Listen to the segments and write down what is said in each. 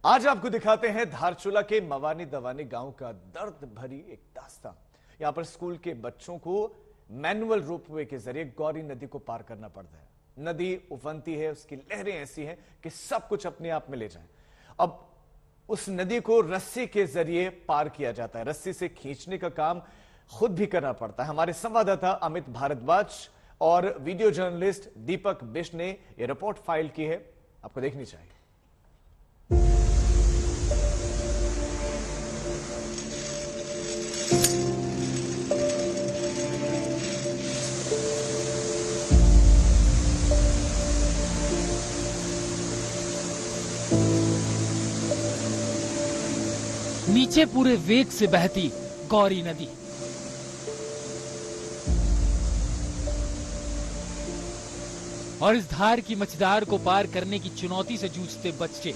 आज आपको दिखाते हैं धारचूला के मवानी दवानी गांव का दर्द भरी एक दास्तान। यहां पर स्कूल के बच्चों को मैनुअल रोपवे के जरिए गौरी नदी को पार करना पड़ता है। नदी उफनती है, उसकी लहरें ऐसी हैं कि सब कुछ अपने आप में ले जाए। अब उस नदी को रस्सी के जरिए पार किया जाता है। रस्सी से खींचने का काम खुद भी करना पड़ता है। हमारे संवाददाता अमित भारद्वाज और वीडियो जर्नलिस्ट दीपक बिष्ट ने यह रिपोर्ट फाइल की है, आपको देखनी चाहिए। नीचे पूरे वेग से बहती गौरी नदी। और इस धार की मझधार को पार करने की चुनौती से जूझते बच्चे।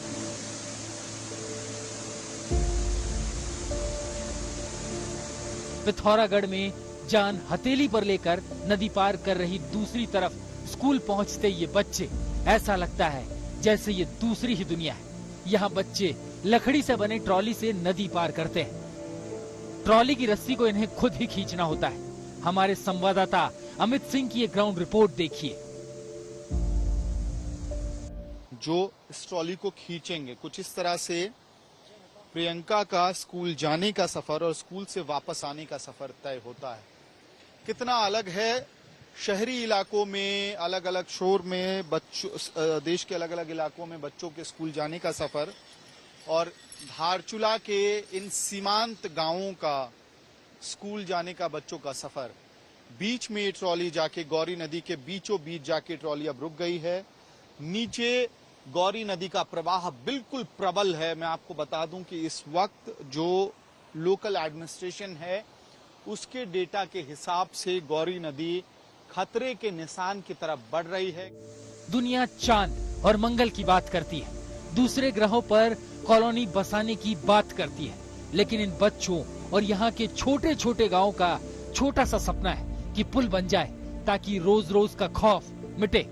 पिथौरागढ़ में जान हथेली पर लेकर नदी पार कर रही दूसरी तरफ स्कूल पहुंचते ये बच्चे, ऐसा लगता है जैसे ये दूसरी ही दुनिया है। यहाँ बच्चे लकड़ी से बने ट्रॉली से नदी पार करते हैं। ट्रॉली की रस्सी को इन्हें खुद ही खींचना होता है। हमारे संवाददाता अमित सिंह की एक ग्राउंड रिपोर्ट देखिए। जो इस ट्रॉली को खींचेंगे, कुछ इस तरह से प्रियंका का स्कूल जाने का सफर और स्कूल से वापस आने का सफर तय होता है। कितना अलग है शहरी इलाकों में, अलग अलग शोर में बच्चों, देश के अलग अलग इलाकों में बच्चों के स्कूल जाने का सफर और धारचूला के इन सीमांत गांवों का स्कूल जाने का बच्चों का सफर। बीच में ये ट्रॉली जाके गौरी नदी के बीचों बीच जाके ट्रॉली अब रुक गई है। नीचे गौरी नदी का प्रवाह बिल्कुल प्रबल है। मैं आपको बता दूं कि इस वक्त जो लोकल एडमिनिस्ट्रेशन है उसके डेटा के हिसाब से गौरी नदी खतरे के निशान की तरफ बढ़ रही है। दुनिया चांद और मंगल की बात करती है, दूसरे ग्रहों पर कॉलोनी बसाने की बात करती है, लेकिन इन बच्चों और यहाँ के छोटे छोटे गांवों का छोटा सा सपना है कि पुल बन जाए ताकि रोज रोज का खौफ मिटे।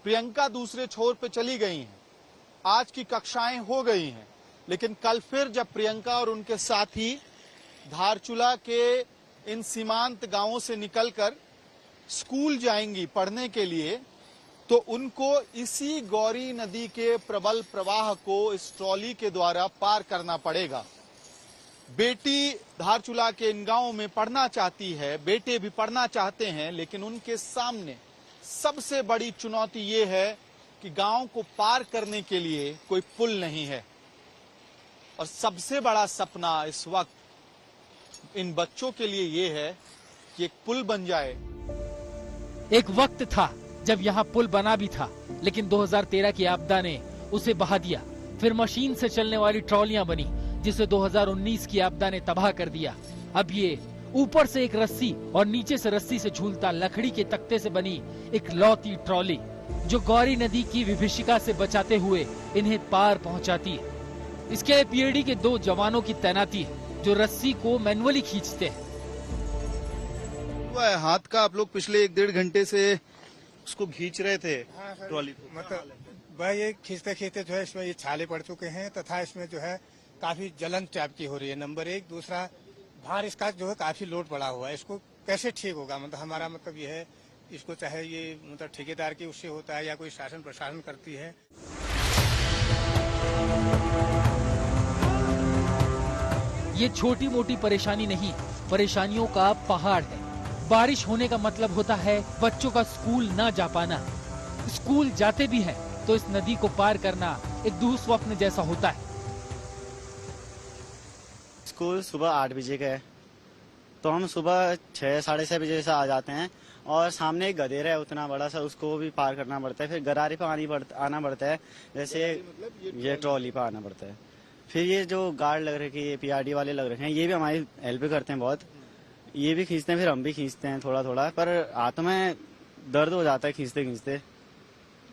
प्रियंका दूसरे छोर पे चली गई हैं, आज की कक्षाएं हो गई हैं, लेकिन कल फिर जब प्रियंका और उनके साथी धारचूला के इन सीमांत गांवों से निकलकर स्कूल जाएंगी पढ़ने के लिए, तो उनको इसी गौरी नदी के प्रबल प्रवाह को इस ट्रॉली के द्वारा पार करना पड़ेगा। बेटी धारचूला के इन गांवों में पढ़ना चाहती है, बेटे भी पढ़ना चाहते हैं, लेकिन उनके सामने सबसे बड़ी चुनौती ये है कि गांव को पार करने के लिए कोई पुल नहीं है। और सबसे बड़ा सपना इस वक्त इन बच्चों के लिए ये है कि एक पुल बन जाए। एक वक्त था जब यहाँ पुल बना भी था, लेकिन 2013 की आपदा ने उसे बहा दिया। फिर मशीन से चलने वाली ट्रॉलियां बनी, जिसे 2019 की आपदा ने तबाह कर दिया। अब ये ऊपर से एक रस्सी और नीचे से रस्सी से झूलता लकड़ी के तख्ते से बनी एक लौती ट्रॉली, जो गौरी नदी की विभीषिका से बचाते हुए इन्हें पार पहुंचाती है। इसके लिए पीएडी के 2 जवानों की तैनाती है, जो रस्सी को मैनुअली खींचते हैं। हाथ का आप लोग पिछले 1-1.5 घंटे से उसको खींच रहे थे। हाँ सर, ट्रॉली को मतलब भाई ये खींचते खींचते जो है इसमें ये छाले पड़ चुके हैं तथा इसमें जो है काफी जलन टाइप की हो रही है, नंबर 1। दूसरा, भार इसका जो है काफी लोड पड़ा हुआ है। इसको कैसे ठीक होगा? मतलब हमारा मतलब ये है, इसको चाहे ये मतलब ठेकेदार की उससे होता है या कोई शासन प्रशासन करती है। ये छोटी मोटी परेशानी नहीं, परेशानियों का पहाड़ है। बारिश होने का मतलब होता है बच्चों का स्कूल ना जा पाना। स्कूल जाते भी हैं तो इस नदी को पार करना एक दुस्वप्न जैसा होता है। स्कूल सुबह 8 बजे का है, तो हम सुबह 6 साढ़े 6 बजे से आ जाते हैं। और सामने एक गदेरा है उतना बड़ा सा, उसको भी पार करना पड़ता है। फिर गरारे पर आना पड़ता है, जैसे ये ट्रॉली पर आना पड़ता है। फिर ये जो गार्ड लग रखे हैं, पीआरडी वाले लग रखे हैं, ये भी हमारी हेल्प करते हैं बहुत। ये भी खींचते हैं, फिर हम भी खींचते हैं थोड़ा थोड़ा, पर हाथों में दर्द हो जाता है खींचते खींचते।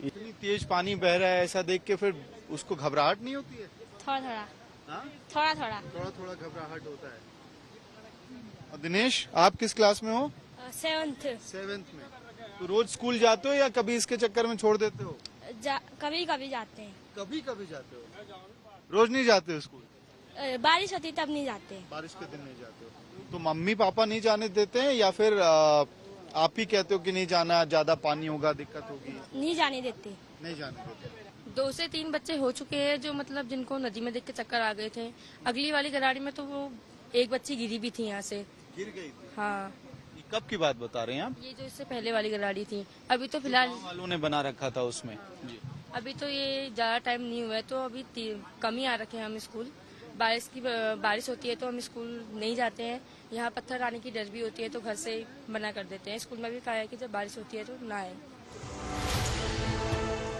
इतनी तेज पानी बह रहा है, ऐसा देख के फिर उसको घबराहट नहीं होती है? थोड़ा थोड़ा घबराहट होता है। और दिनेश, आप किस क्लास में हो? 7th में। तो रोज स्कूल जाते हो या कभी इसके चक्कर में छोड़ देते हो? कभी कभी जाते हैं। कभी कभी जाते हो, रोज नहीं जाते हो स्कूल? बारिश होती तब नहीं जाते। बारिश के दिन नहीं जाते हो तो मम्मी पापा नहीं जाने देते हैं या फिर आप ही कहते हो कि नहीं जाना, ज्यादा पानी होगा, दिक्कत होगी? नहीं जाने देते। नहीं जाने देते। 2 से 3 बच्चे हो चुके हैं जो मतलब जिनको नदी में देख के चक्कर आ गए थे। अगली वाली गराड़ी में तो वो एक बच्ची गिरी भी थी यहाँ से। गिर गई थी? हाँ। ये कब की बात बता रहे हैं आप? ये जो इससे पहले वाली गराड़ी थी। अभी तो फिलहाल गाँव वालों ने बना रखा था उसमें जी। अभी तो ये ज्यादा टाइम नहीं हुआ है तो अभी कम ही आ रखे हैं हम स्कूल। बारिश होती है तो हम स्कूल नहीं जाते हैं। यहाँ पत्थर आने की डर भी होती है तो घर से मना कर देते हैं। स्कूल में भी कहा है कि जब बारिश होती है तो ना आए।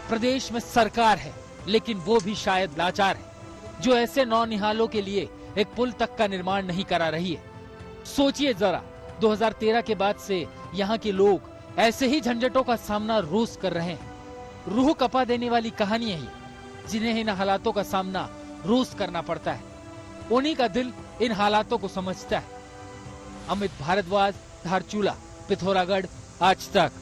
प्रदेश में सरकार है लेकिन वो भी शायद लाचार है जो ऐसे नौनिहालों के लिए एक पुल तक का निर्माण नहीं करा रही है। सोचिए जरा, 2013 के बाद से यहाँ के लोग ऐसे ही झंझटों का सामना रोज कर रहे हैं। रूह कपा देने वाली कहानियां ही जिन्हें इन हालातों का सामना रोज करना पड़ता है, उन्हीं का दिल इन हालातों को समझता है। अमित भारद्वाज, धारचूला, पिथौरागढ़, आज तक।